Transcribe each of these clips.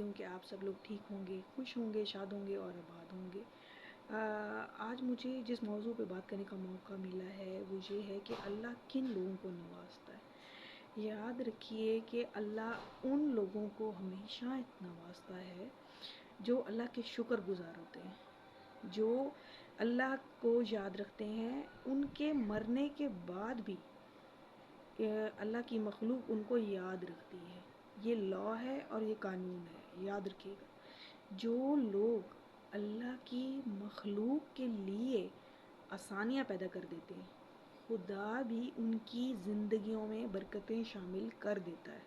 کرتی ہوں کہ آپ سب لوگ ٹھیک ہوں گے، خوش ہوں گے، شاد ہوں گے اور آباد ہوں گے۔ آج مجھے جس موضوع پہ بات کرنے کا موقع ملا ہے وہ یہ ہے کہ اللہ کن لوگوں کو نوازتا ہے۔ یاد رکھیے کہ اللہ ان لوگوں کو ہمیشہ نوازتا ہے جو اللہ کے شکر گزار ہوتے ہیں، جو اللہ کو یاد رکھتے ہیں۔ ان کے مرنے کے بعد بھی اللہ کی مخلوق ان کو یاد رکھتی ہے۔ یہ لا ہے اور یہ قانون ہے، یاد رکھیے گا۔ جو لوگ اللہ کی مخلوق کے لیے آسانیاں پیدا کر دیتے ہیں، خدا بھی ان کی زندگیوں میں برکتیں شامل کر دیتا ہے،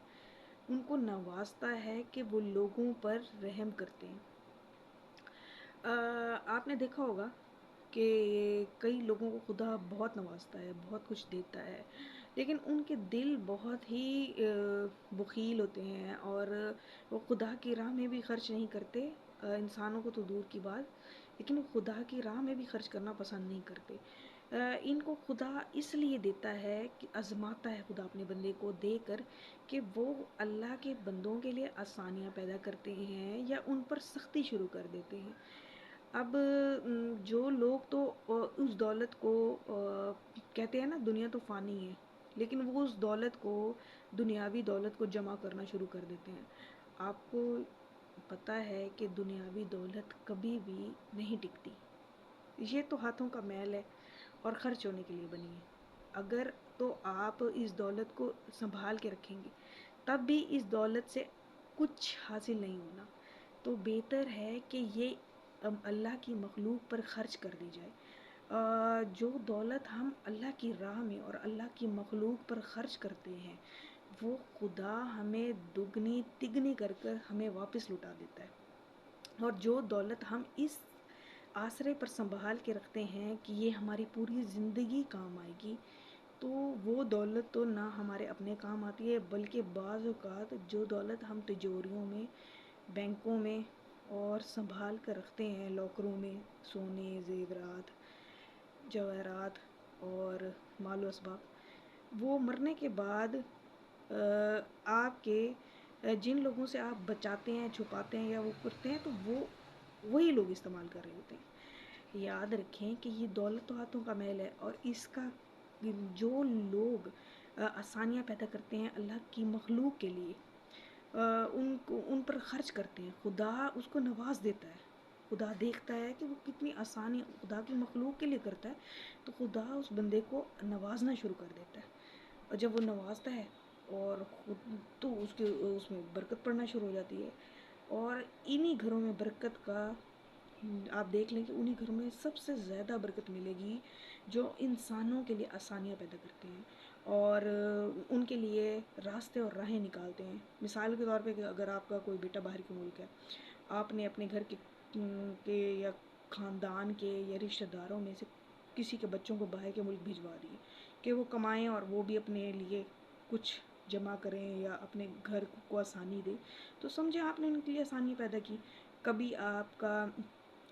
ان کو نوازتا ہے کہ وہ لوگوں پر رحم کرتے ہیں۔ آپ نے دیکھا ہوگا کہ کئی لوگوں کو خدا بہت نوازتا ہے، بہت کچھ دیتا ہے، لیکن ان کے دل بہت ہی بخیل ہوتے ہیں اور وہ خدا کی راہ میں بھی خرچ نہیں کرتے، انسانوں کو تو دور کی بات، لیکن وہ خدا کی راہ میں بھی خرچ کرنا پسند نہیں کرتے۔ ان کو خدا اس لیے دیتا ہے کہ آزماتا ہے خدا اپنے بندے کو دے کر کہ وہ اللہ کے بندوں کے لیے آسانیاں پیدا کرتے ہیں یا ان پر سختی شروع کر دیتے ہیں۔ اب جو لوگ تو اس دولت کو کہتے ہیں نا دنیا تو فانی ہے، لیکن وہ اس دولت کو، دنیاوی دولت کو جمع کرنا شروع کر دیتے ہیں۔ آپ کو پتہ ہے کہ دنیاوی دولت کبھی بھی نہیں ٹکتی، یہ تو ہاتھوں کا میل ہے اور خرچ ہونے کے لیے بنی ہے۔ اگر تو آپ اس دولت کو سنبھال کے رکھیں گے تب بھی اس دولت سے کچھ حاصل نہیں ہونا، تو بہتر ہے کہ یہ اللہ کی مخلوق پر خرچ کر دی جائے۔ جو دولت ہم اللہ کی راہ میں اور اللہ کی مخلوق پر خرچ کرتے ہیں وہ خدا ہمیں دگنی تگنی کر کر ہمیں واپس لوٹا دیتا ہے۔ اور جو دولت ہم اس آسرے پر سنبھال کے رکھتے ہیں کہ یہ ہماری پوری زندگی کام آئے گی، تو وہ دولت تو نہ ہمارے اپنے کام آتی ہے، بلکہ بعض اوقات جو دولت ہم تجوریوں میں، بینکوں میں اور سنبھال کر رکھتے ہیں، لاکروں میں، سونے، زیورات، جواہرات اور مال و اسباب، وہ مرنے کے بعد آپ کے جن لوگوں سے آپ بچاتے ہیں، چھپاتے ہیں یا وہ کرتے ہیں، تو وہی لوگ استعمال کر رہے ہوتے ہیں۔ یاد رکھیں کہ یہ دولت تو ہاتھوں کا میل ہے، اور اس کا جو لوگ آسانیاں پیدا کرتے ہیں اللہ کی مخلوق کے لیے، ان پر خرچ کرتے ہیں، خدا اس کو نواز دیتا ہے۔ خدا دیکھتا ہے کہ وہ کتنی آسانی خدا کی مخلوق کے لیے کرتا ہے، تو خدا اس بندے کو نوازنا شروع کر دیتا ہے، اور جب وہ نوازتا ہے اور خود تو اس میں برکت پڑنا شروع ہو جاتی ہے، اور انہی گھروں میں برکت کا آپ دیکھ لیں کہ انہی گھروں میں سب سے زیادہ برکت ملے گی جو انسانوں کے لیے آسانیاں پیدا کرتے ہیں اور ان کے لیے راستے اور راہیں نکالتے ہیں۔ مثال کے طور پہ کہ اگر آپ کا کوئی بیٹا باہر کے ملک ہے، آپ نے اپنے گھر کے یا خاندان کے یا رشتہ داروں میں سے کسی کے بچوں کو باہر کے ملک بھجوا دیے کہ وہ کمائیں اور وہ بھی اپنے لیے کچھ جمع کریں یا اپنے گھر کو آسانی دے، تو سمجھے آپ نے ان کے لیے آسانی پیدا کی۔ کبھی آپ کا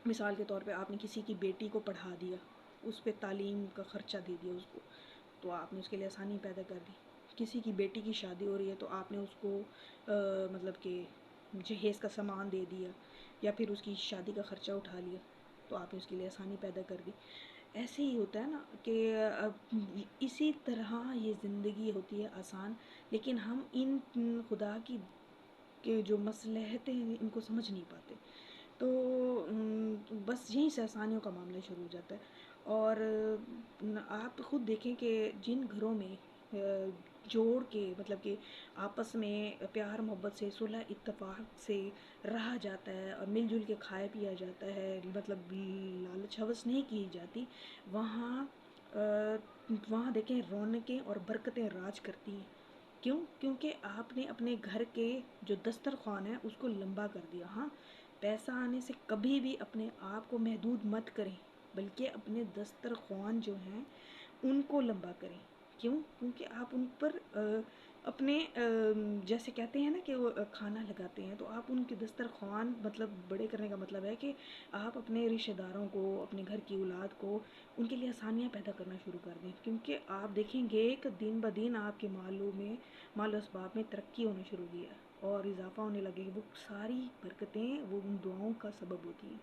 مثال کے طور پہ آپ نے کسی کی بیٹی کو پڑھا دیا، اس پہ تعلیم کا خرچہ دے دیا اس کو، تو آپ نے اس کے لیے آسانی پیدا کر دی۔ کسی کی بیٹی کی شادی ہو رہی ہے تو آپ نے اس کو مطلب کہ جہیز کا سامان دے دیا یا پھر اس کی شادی کا خرچہ اٹھا لیا، تو آپ نے اس کے لیے آسانی پیدا کر دی۔ ایسے ہی ہوتا ہے نا کہ اسی طرح یہ زندگی ہوتی ہے آسان، لیکن ہم ان خدا کی کہ جو مصلحتیں ہیں ان کو سمجھ نہیں پاتے، تو بس یہیں سے آسانیوں کا معاملہ شروع ہو جاتا ہے۔ اور آپ خود دیکھیں کہ جن گھروں میں جوڑ کے مطلب کہ آپس میں پیار محبت سے، صلح اتفاق سے رہا جاتا ہے اور مل جل کے کھایا پیا جاتا ہے، مطلب لالچ ہوس نہیں کی جاتی، وہاں دیکھیں رونقیں اور برکتیں راج کرتی ہیں۔ کیوں؟ کیونکہ آپ نے اپنے گھر کے جو دسترخوان ہے اس کو لمبا کر دیا۔ ہاں، پیسہ آنے سے کبھی بھی اپنے آپ کو محدود مت کریں، بلکہ اپنے دسترخوان جو ہیں ان کو لمبا کریں۔ کیوں؟ کیونکہ آپ ان پر اپنے جیسے کہتے ہیں نا کہ وہ کھانا لگاتے ہیں، تو آپ ان کے دسترخوان مطلب بڑے کرنے کا مطلب ہے کہ آپ اپنے رشتہ داروں کو، اپنے گھر کی اولاد کو ان کے لیے آسانیاں پیدا کرنا شروع کر دیں، کیونکہ آپ دیکھیں گے کہ دن بدن آپ کے مال و اسباب میں ترقی ہونا شروع ہوئی ہے۔ اور اضافہ ہونے لگے، وہ ساری برکتیں وہ ان دعاؤں کا سبب ہوتی ہیں۔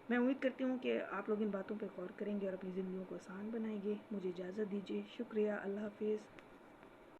میں امید کرتی ہوں کہ آپ لوگ ان باتوں پہ غور کریں گے اور اپنی زندگیوں کو آسان بنائیں گے۔ مجھے اجازت دیجیے، شکریہ، اللہ حافظ۔